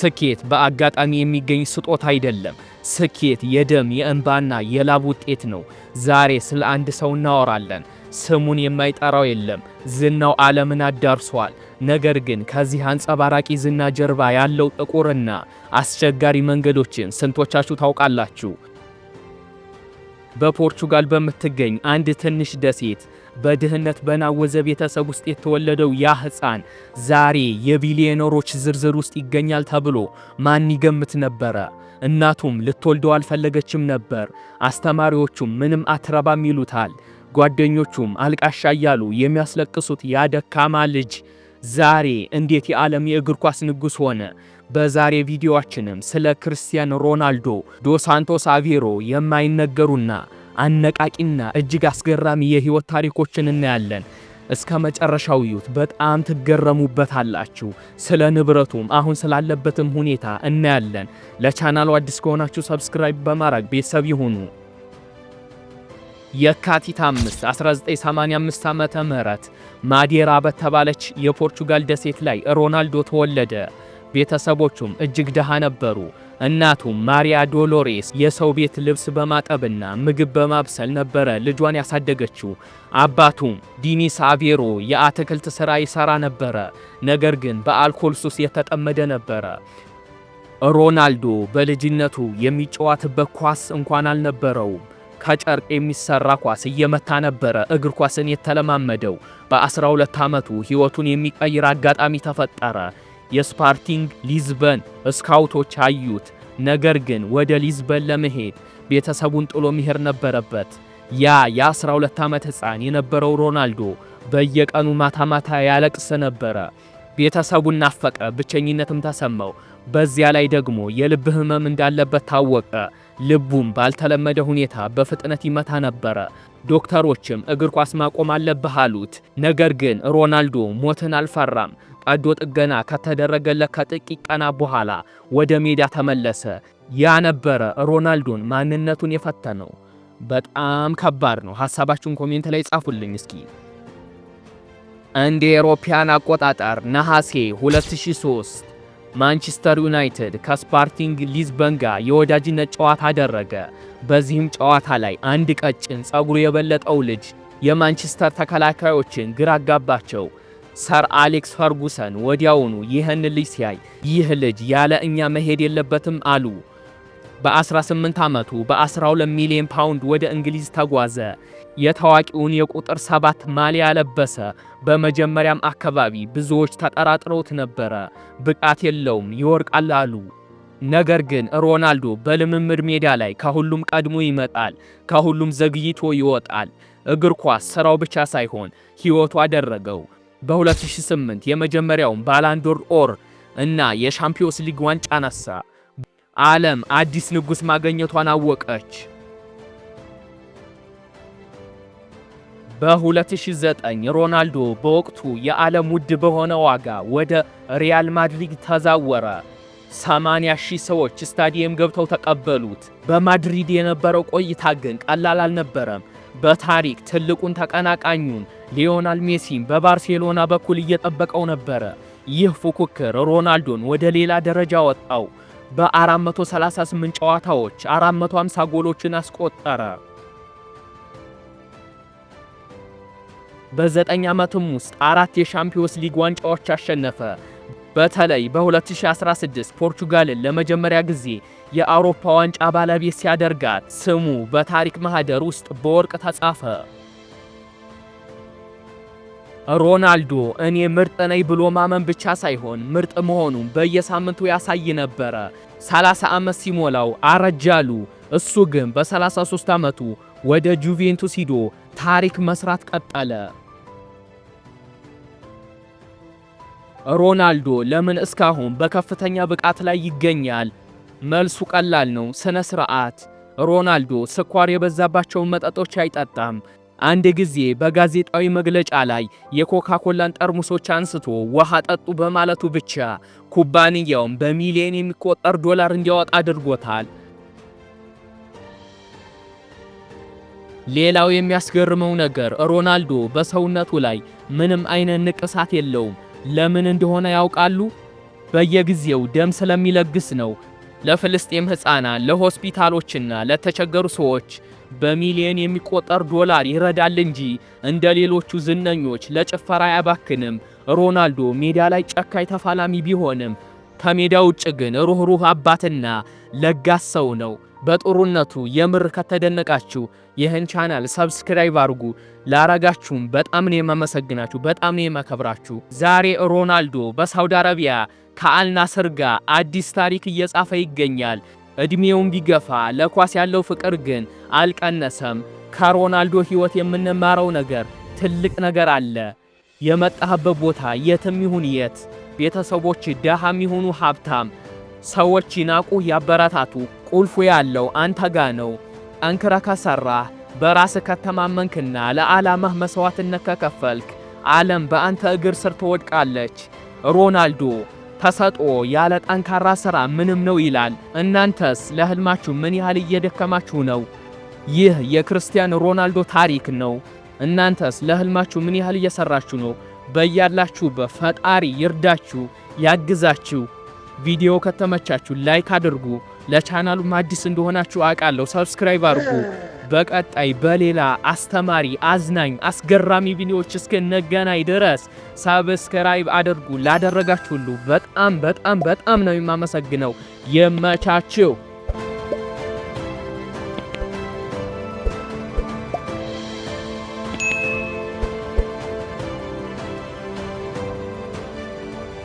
ስኬት በአጋጣሚ የሚገኝ ስጦታ አይደለም። ስኬት የደም የእንባና የላብ ውጤት ነው። ዛሬ ስለ አንድ ሰው እናወራለን። ስሙን የማይጠራው የለም። ዝናው ዓለምን አዳርሷል። ነገር ግን ከዚህ አንጸባራቂ ዝና ጀርባ ያለው ጥቁርና አስቸጋሪ መንገዶችን ስንቶቻችሁ ታውቃላችሁ? በፖርቹጋል በምትገኝ አንድ ትንሽ ደሴት በድህነት በናወዘ ቤተሰብ ውስጥ የተወለደው ያ ሕፃን ዛሬ የቢሊዮነሮች ዝርዝር ውስጥ ይገኛል ተብሎ ማን ይገምት ነበረ? እናቱም ልትወልደው አልፈለገችም ነበር። አስተማሪዎቹም ምንም አትረባም ይሉታል። ጓደኞቹም አልቃሻ እያሉ የሚያስለቅሱት ያ ደካማ ልጅ ዛሬ እንዴት የዓለም የእግር ኳስ ንጉሥ ሆነ? በዛሬ ቪዲዮአችንም ስለ ክርስቲያኖ ሮናልዶ ዶ ሳንቶስ አቬሮ የማይነገሩና አነቃቂና እጅግ አስገራሚ የህይወት ታሪኮችን እናያለን። እስከ መጨረሻው ይዩት፣ በጣም ትገረሙበታላችሁ። ስለ ንብረቱም አሁን ስላለበትም ሁኔታ እናያለን። ለቻናሉ አዲስ ከሆናችሁ ሰብስክራይብ በማድረግ ቤተሰብ ይሁኑ። የካቲት 5 1985 ዓመተ ምህረት ማዴራ በተባለች የፖርቹጋል ደሴት ላይ ሮናልዶ ተወለደ። ቤተሰቦቹም እጅግ ደሃ ነበሩ። እናቱም ማሪያ ዶሎሬስ የሰው ቤት ልብስ በማጠብና ምግብ በማብሰል ነበረ ልጇን ያሳደገችው። አባቱም ዲኒስ አቬሮ የአትክልት ሥራ ይሠራ ነበረ፣ ነገር ግን በአልኮል ሱስ የተጠመደ ነበረ። ሮናልዶ በልጅነቱ የሚጫወትበት ኳስ እንኳን አልነበረውም። ከጨርቅ የሚሰራ ኳስ እየመታ ነበረ እግር ኳስን የተለማመደው። በ12 ዓመቱ ሕይወቱን የሚቀይር አጋጣሚ ተፈጠረ። የስፖርቲንግ ሊዝበን ስካውቶች አዩት። ነገር ግን ወደ ሊዝበን ለመሄድ ቤተሰቡን ጥሎ መሄድ ነበረበት። ያ የ12 ዓመት ሕፃን የነበረው ሮናልዶ በየቀኑ ማታ ማታ ያለቅስ ነበረ። ቤተሰቡን ናፈቀ፣ ብቸኝነትም ተሰማው። በዚያ ላይ ደግሞ የልብ ህመም እንዳለበት ታወቀ። ልቡም ባልተለመደ ሁኔታ በፍጥነት ይመታ ነበረ። ዶክተሮችም እግር ኳስ ማቆም አለብህ አሉት። ነገር ግን ሮናልዶ ሞትን አልፈራም። ቀዶ ጥገና ከተደረገለት ከጥቂት ቀናት በኋላ ወደ ሜዳ ተመለሰ። ያ ነበረ ሮናልዶን ማንነቱን የፈተነው። በጣም ከባድ ነው። ሐሳባችሁን ኮሜንት ላይ ጻፉልኝ እስኪ። እንደ አውሮፓውያን አቆጣጠር ነሐሴ 2003 ማንቸስተር ዩናይትድ ከስፖርቲንግ ሊዝበን ጋር የወዳጅነት ጨዋታ አደረገ። በዚህም ጨዋታ ላይ አንድ ቀጭን ጸጉሩ የበለጠው ልጅ የማንቸስተር ተከላካዮችን ግራ አጋባቸው። ሰር አሌክስ ፈርጉሰን ወዲያውኑ ይህን ልጅ ሲያይ ይህ ልጅ ያለ እኛ መሄድ የለበትም አሉ። በ18 ዓመቱ በ12 ሚሊዮን ፓውንድ ወደ እንግሊዝ ተጓዘ። የታዋቂውን የቁጥር 7 ማሊያ ለበሰ። በመጀመሪያም አካባቢ ብዙዎች ተጠራጥረውት ነበረ። ብቃት የለውም፣ ይወርቃል አሉ። ነገር ግን ሮናልዶ በልምምድ ሜዳ ላይ ከሁሉም ቀድሞ ይመጣል፣ ከሁሉም ዘግይቶ ይወጣል። እግር ኳስ ስራው ብቻ ሳይሆን ሕይወቱ አደረገው። በ2008 የመጀመሪያውን ባላንዶር ኦር እና የሻምፒዮንስ ሊግ ዋንጫ አነሳ። ዓለም አዲስ ንጉሥ ማግኘቷን አወቀች። በ2009 ሮናልዶ በወቅቱ የዓለም ውድ በሆነ ዋጋ ወደ ሪያል ማድሪድ ተዛወረ። 80,000 ሰዎች ስታዲየም ገብተው ተቀበሉት። በማድሪድ የነበረው ቆይታ ግን ቀላል አልነበረም። በታሪክ ትልቁን ተቀናቃኙን ሊዮናል ሜሲን በባርሴሎና በኩል እየጠበቀው ነበረ። ይህ ፉክክር ሮናልዶን ወደ ሌላ ደረጃ ወጣው። በ438 ጨዋታዎች 450 ጎሎችን አስቆጠረ። በ9 ዓመትም ውስጥ 4 የሻምፒዮንስ ሊግ ዋንጫዎች አሸነፈ። በተለይ በ2016 ፖርቹጋልን ለመጀመሪያ ጊዜ የአውሮፓ ዋንጫ ባለቤት ሲያደርጋት ስሙ በታሪክ ማህደር ውስጥ በወርቅ ተጻፈ። ሮናልዶ እኔ ምርጥ ነኝ ብሎ ማመን ብቻ ሳይሆን ምርጥ መሆኑን በየሳምንቱ ያሳይ ነበረ። 30 ዓመት ሲሞላው አረጃሉ። እሱ ግን በ33 ዓመቱ ወደ ጁቬንቱስ ሂዶ ታሪክ መስራት ቀጠለ። ሮናልዶ ለምን እስካሁን በከፍተኛ ብቃት ላይ ይገኛል? መልሱ ቀላል ነው፣ ስነ ስርዓት። ሮናልዶ ስኳር የበዛባቸውን መጠጦች አይጠጣም። አንድ ጊዜ በጋዜጣዊ መግለጫ ላይ የኮካኮላን ጠርሙሶች አንስቶ ውሃ ጠጡ በማለቱ ብቻ ኩባንያውን በሚሊዮን የሚቆጠር ዶላር እንዲያወጣ አድርጎታል። ሌላው የሚያስገርመው ነገር ሮናልዶ በሰውነቱ ላይ ምንም አይነት ንቅሳት የለውም። ለምን እንደሆነ ያውቃሉ? በየጊዜው ደም ስለሚለግስ ነው። ለፍልስጤም ሕፃናት፣ ለሆስፒታሎችና ለተቸገሩ ሰዎች በሚሊዮን የሚቆጠር ዶላር ይረዳል እንጂ እንደ ሌሎቹ ዝነኞች ለጭፈራ አያባክንም። ሮናልዶ ሜዳ ላይ ጨካኝ ተፋላሚ ቢሆንም ከሜዳ ውጭ ግን ሩህሩህ አባትና ለጋስ ሰው ነው። በጥሩነቱ የምር ከተደነቃችሁ ይህን ቻናል ሰብስክራይብ አድርጉ። ላረጋችሁም በጣም ነው የማመሰግናችሁ፣ በጣም ነው የማከብራችሁ። ዛሬ ሮናልዶ በሳውዲ አረቢያ ከአልናስር ጋር አዲስ ታሪክ እየጻፈ ይገኛል። እድሜውን ቢገፋ ለኳስ ያለው ፍቅር ግን አልቀነሰም። ከሮናልዶ ሕይወት የምንማረው ነገር ትልቅ ነገር አለ። የመጣህበት ቦታ የትም ይሁን የት፣ ቤተሰቦች ደሃም ይሁኑ ሀብታም፣ ሰዎች ይናቁ ያበረታቱ፣ ቁልፉ ያለው አንተ ጋ ነው። ጠንክረህ ከሰራህ፣ በራስህ ከተማመንክና ለዓላማህ መስዋዕትነት ከከፈልክ ዓለም በአንተ እግር ስር ትወድቃለች። ሮናልዶ ተሰጥኦ ያለ ጠንካራ ሥራ ምንም ነው ይላል። እናንተስ ለህልማችሁ ምን ያህል እየደከማችሁ ነው? ይህ የክርስቲያኖ ሮናልዶ ታሪክ ነው። እናንተስ ለህልማችሁ ምን ያህል እየሰራችሁ ነው? በያላችሁበት ፈጣሪ ይርዳችሁ፣ ያግዛችሁ። ቪዲዮ ከተመቻችሁ ላይክ አድርጉ። ለቻናሉም አዲስ እንደሆናችሁ አውቃለሁ፣ ሰብስክራይብ አድርጉ። በቀጣይ በሌላ አስተማሪ፣ አዝናኝ፣ አስገራሚ ቪዲዮዎች እስክንገናኝ ድረስ ሰብስክራይብ አድርጉ። ላደረጋችሁ ሁሉ በጣም ነው የማመሰግነው። የመቻችሁ